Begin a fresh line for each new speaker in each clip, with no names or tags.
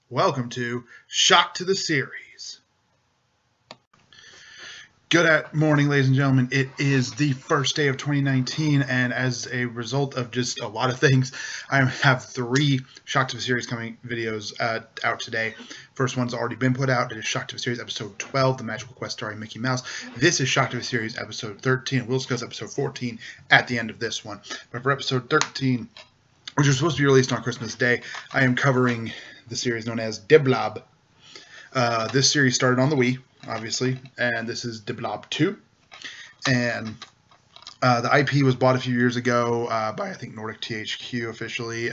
Welcome to Shock to the Series. Good morning, ladies and gentlemen. It is the first day of 2019, and as a result of just a lot of things, I have 3 Shock to the Series coming videos out today. First one's already been put out. It is Shock to the Series episode 12, The Magical Quest starring Mickey Mouse. This is Shock to the Series episode 13. We'll discuss episode 14 at the end of this one. But for episode 13, which is supposed to be released on Christmas Day, I am covering the series known as Blob. This series started on the Wii, obviously, and this is Blob 2. And the IP was bought a few years ago by, I think, Nordic THQ officially,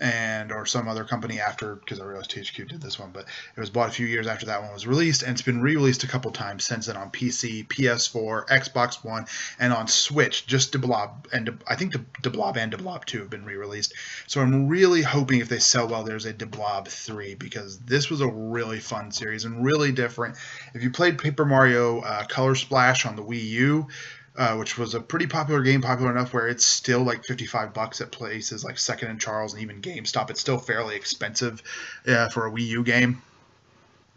or some other company after, because I realized THQ did this one, but it was bought a few years after that one was released, and it's been re-released a couple times since then on PC, PS4, Xbox One, and on Switch. Just Blob, and I think the Blob and Blob 2 have been re-released. So I'm really hoping if they sell well, there's a Blob 3, because this was a really fun series and really different. If you played Paper Mario Color Splash on the Wii U, which was a pretty popular game, popular enough where it's still like $55 at places like Second and Charles and even GameStop. It's still fairly expensive for a Wii U game.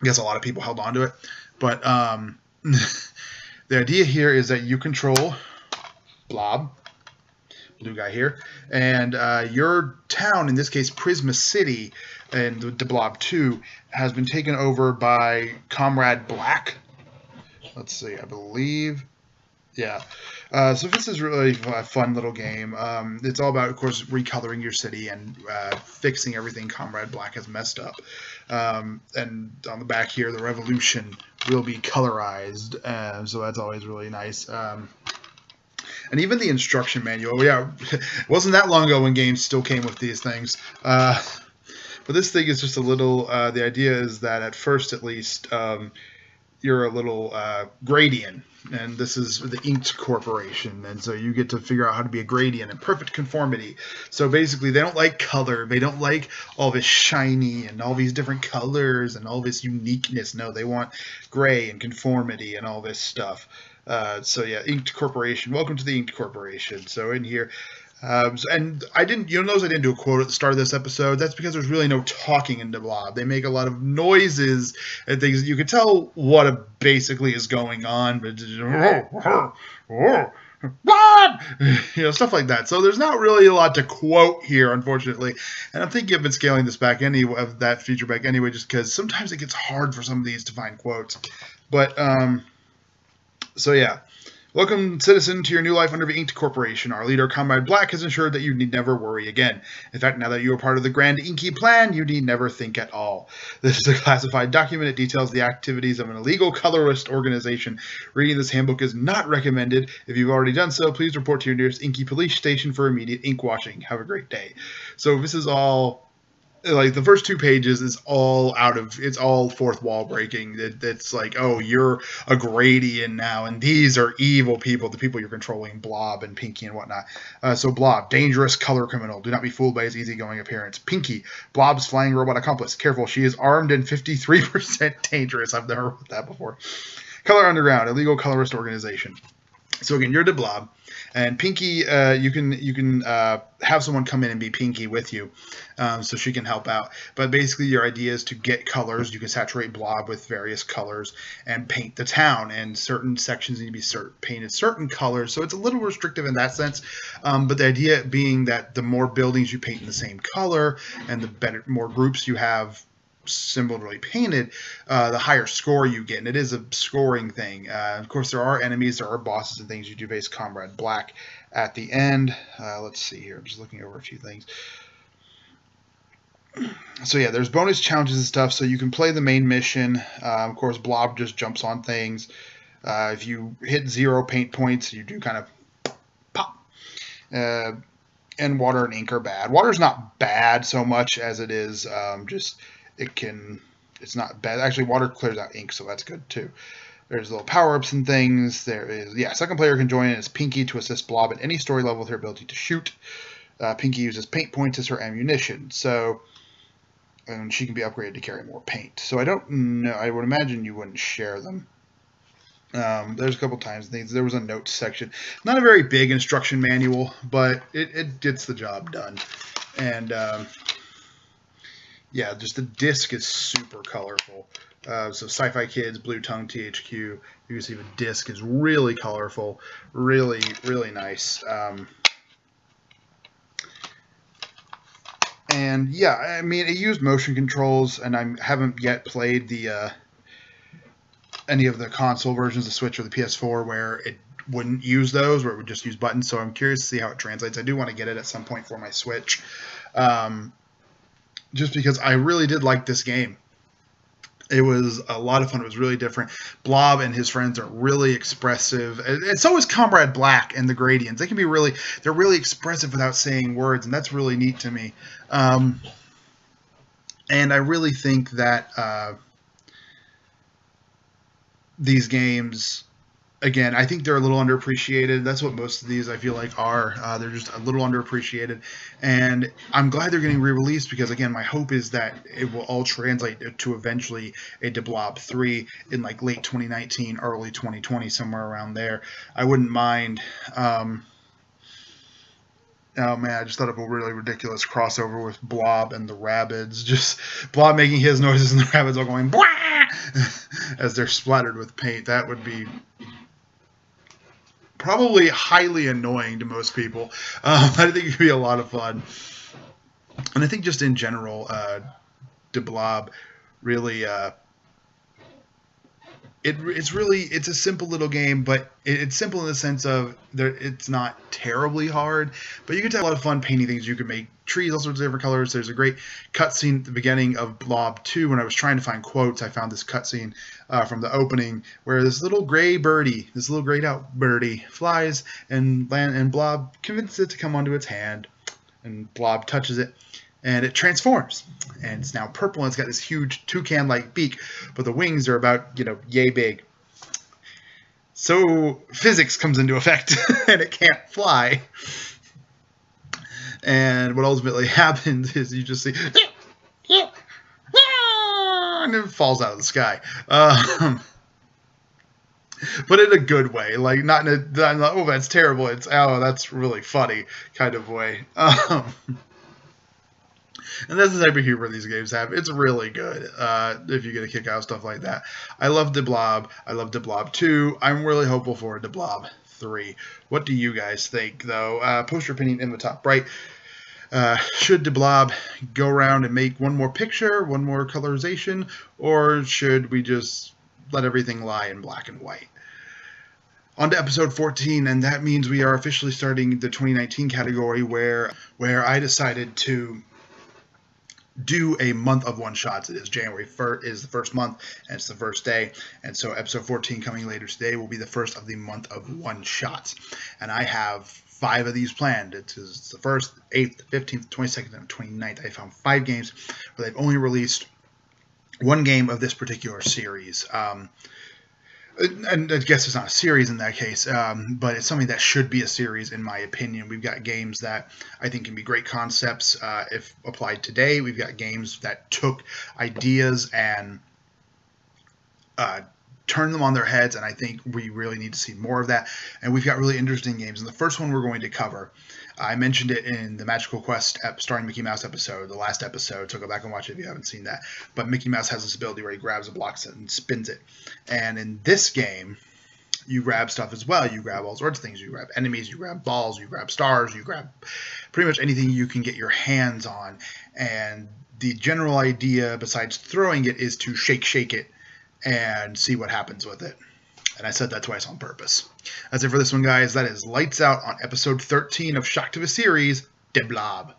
I guess a lot of people held on to it. But the idea here is that you control Blob, blue guy here, and your town, in this case Prisma City, and the Blob 2, has been taken over by Comrade Black. Let's see, I believe... Yeah, so this is really a fun little game. It's all about, of course, recoloring your city and fixing everything Comrade Black has messed up. And on the back here, the revolution will be colorized, so that's always really nice. And even the instruction manual, yeah, it wasn't that long ago when games still came with these things. But this thing is just a little, the idea is that at first, at least, you're a little gradient, and this is the Inked Corporation, and so you get to figure out how to be a gradient in perfect conformity. So basically, they don't like color, they don't like all this shiny and all these different colors and all this uniqueness. No, they want gray and conformity and all this stuff. So yeah, Inked Corporation. Welcome to the Inked Corporation. So in here. And you'll notice I didn't do a quote at the start of this episode. That's because there's really no talking in the Blob. They make a lot of noises and things. You can tell what basically is going on, but stuff like that. So there's not really a lot to quote here, unfortunately. And I'm thinking I've been scaling this back of that feature back anyway, just because sometimes it gets hard for some of these to find quotes. But so yeah. Welcome, citizen, to your new life under the Inked Corporation. Our leader, Comrade Black, has ensured that you need never worry again. In fact, now that you are part of the Grand Inky Plan, you need never think at all. This is a classified document. It details the activities of an illegal colorist organization. Reading this handbook is not recommended. If you've already done so, please report to your nearest Inky police station for immediate ink washing. Have a great day. So this is all... Like, the first 2 pages is all it's all fourth wall breaking. It's like, oh, you're a gradient now, and these are evil people, the people you're controlling, Blob and Pinky and whatnot. So Blob, dangerous color criminal. Do not be fooled by his easygoing appearance. Pinky, Blob's flying robot accomplice. Careful, she is armed and 53% dangerous. I've never heard that before. Color Underground, illegal colorist organization. So again, you're the Blob, and Pinky, you can have someone come in and be Pinky with you, so she can help out. But basically, your idea is to get colors. You can saturate Blob with various colors and paint the town, and certain sections need to be painted certain colors. So it's a little restrictive in that sense. But the idea being that the more buildings you paint in the same color, and the more groups you have similarly painted, the higher score you get, and it is a scoring thing. Of course, there are enemies, there are bosses and things. You do face Comrade Black at the end. Let's see here. I'm just looking over a few things. So yeah, there's bonus challenges and stuff, so you can play the main mission. Of course, Blob just jumps on things. If you hit 0 paint points, you do kind of pop. And water and ink are bad. Water's not bad so much as it is just... It's not bad. Actually, water clears out ink, so that's good too. There's little power-ups and things. There is, second player can join in as Pinky to assist Blob at any story level with her ability to shoot. Pinky uses paint points as her ammunition, and she can be upgraded to carry more paint. So I don't know. I would imagine you wouldn't share them. There's a couple times there was a notes section. Not a very big instruction manual, but it gets the job done. And yeah, just the disc is super colorful. So Sci-Fi Kids, Blue Tongue, THQ. You can see the disc is really colorful, really, really nice. And yeah, I mean, it used motion controls, and I haven't yet played the any of the console versions, the Switch or the PS4, where it wouldn't use those, where it would just use buttons. So I'm curious to see how it translates. I do want to get it at some point for my Switch, just because I really did like this game. It was a lot of fun. It was really different. Blob and his friends are really expressive. And so is Comrade Black and the Gradients. They can be they're really expressive without saying words, and that's really neat to me. And I really think that these games, again, I think they're a little underappreciated. That's what most of these, I feel like, are. They're just a little underappreciated. And I'm glad they're getting re-released because, again, my hope is that it will all translate to eventually a Blob 3 in like late 2019, early 2020, somewhere around there. I wouldn't mind. Oh man, I just thought of a really ridiculous crossover with Blob and the Rabbids. Just Blob making his noises and the Rabbids all going blah as they're splattered with paint. That would be probably highly annoying to most people. I think it could be a lot of fun. And I think just in general, Blob really... It's a simple little game, but it's simple in the sense of it's not terribly hard, but you can have a lot of fun painting things. You can make trees all sorts of different colors. There's a great cutscene at the beginning of Blob 2. When I was trying to find quotes, I found this cutscene from the opening where this little grayed out birdie flies and Blob convinces it to come onto its hand, and Blob touches it. And it transforms, and it's now purple, and it's got this huge toucan-like beak, but the wings are about, yay big. So physics comes into effect, and it can't fly. And what ultimately happens is you just see, and it falls out of the sky. But in a good way, like not in a, oh, that's terrible. It's, oh, that's really funny kind of way. And that's the type of humor these games have. It's really good if you get a kick out of stuff like that. I love Blob. I love Blob 2. I'm really hopeful for Blob 3. What do you guys think, though? Post your opinion in the top right. Should Blob go around and make one more picture, one more colorization, or should we just let everything lie in black and white? On to episode 14, and that means we are officially starting the 2019 category where I decided to do a month of one-shots. It is January 1st is the first month, and it's the first day. And so episode 14 coming later today will be the first of the month of one-shots. And I have 5 of these planned. It's the 1st, 8th, 15th, 22nd, and 29th. I found 5 games where they've only released one game of this particular series. And I guess it's not a series in that case, but it's something that should be a series in my opinion. We've got games that I think can be great concepts if applied today. We've got games that took ideas and turned them on their heads, and I think we really need to see more of that. And we've got really interesting games. And the first one we're going to cover, I mentioned it in the Magical Quest starring Mickey Mouse episode, the last episode, so go back and watch it if you haven't seen that. But Mickey Mouse has this ability where he grabs a block and spins it. And in this game, you grab stuff as well. You grab all sorts of things. You grab enemies, you grab balls, you grab stars, you grab pretty much anything you can get your hands on. And the general idea, besides throwing it, is to shake it and see what happens with it. And I said that twice on purpose. That's it for this one, guys. That is lights out on episode 13 of Shock to the Series, Blob.